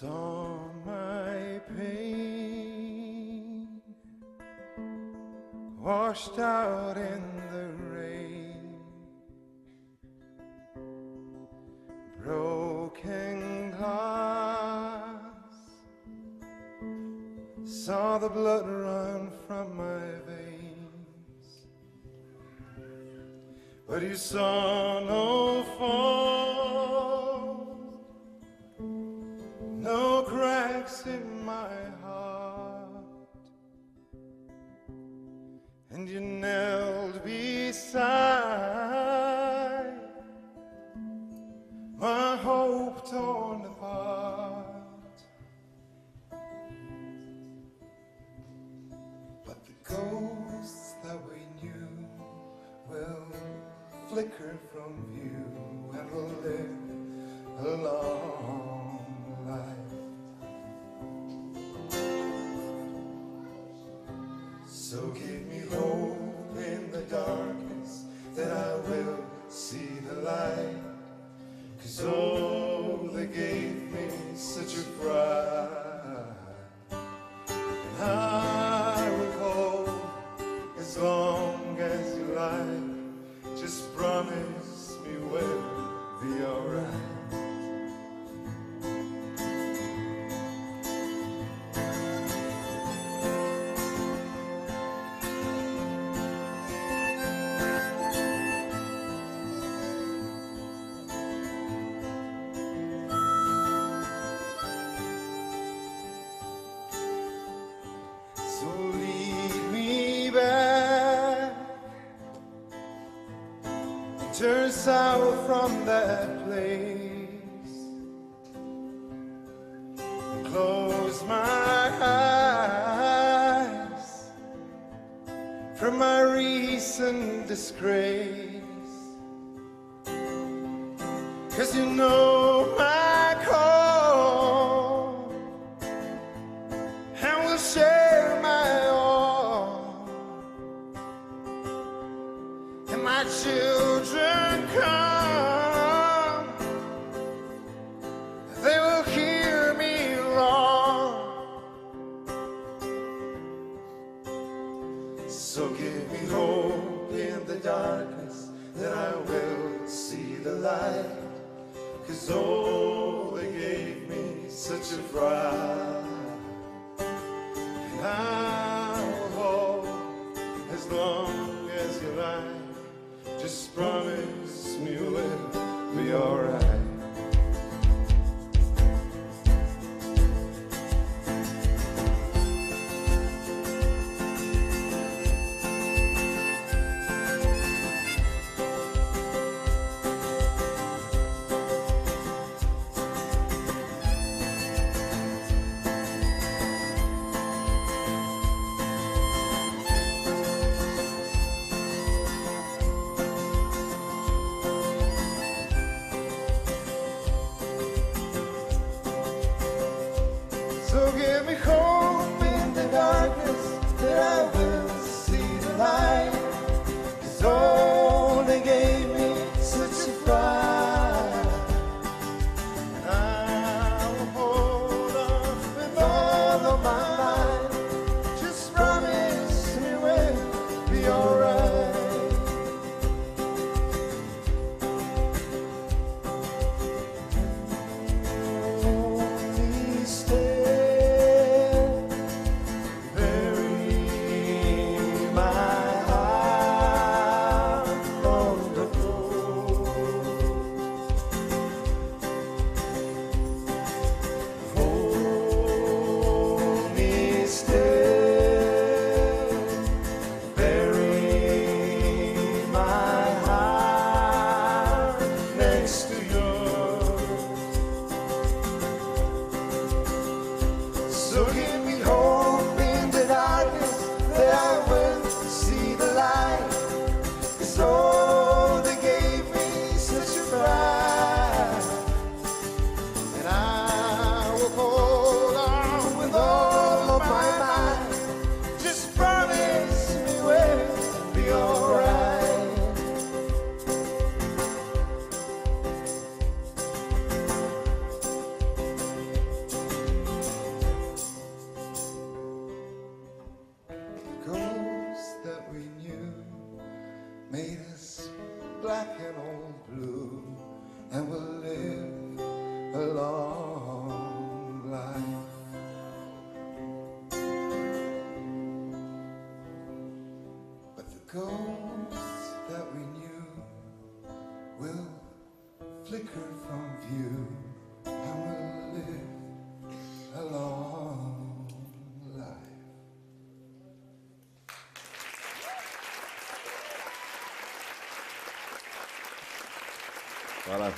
saw my pain washed out in the rain, broken glass, saw the blood run from my veins, but you saw no fall, no cracks in my heart, and you knelt beside my hope torn apart. But the ghosts that we knew will flicker from view and will live a long life. So give me hope in the darkness that I will see the light, 'cause oh, they gave me such a fright, and I will hold as long as you like. Just promise me we'll be alright. So lead me back, turn south from that place, and close my eyes from my recent disgrace, 'cause you know my call and will share my all, and my children come, they will hear me wrong. So give me hope in the darkness that I will see the light, 'cause oh, they gave me such a fright, and I will hold as long as you like. Just promise me we'll be alright. So give me hope in the darkness that I will see the light, 'cause oh, they gave me such a fright, and I will hold on with all of my might. Just promise me we'll be alright. Only stay. So give me hope in the darkness that I will see the light, 'cause oh, they gave me such a fright, and I will hold on with all of my might. Just promise me we'll be alright. Voilà.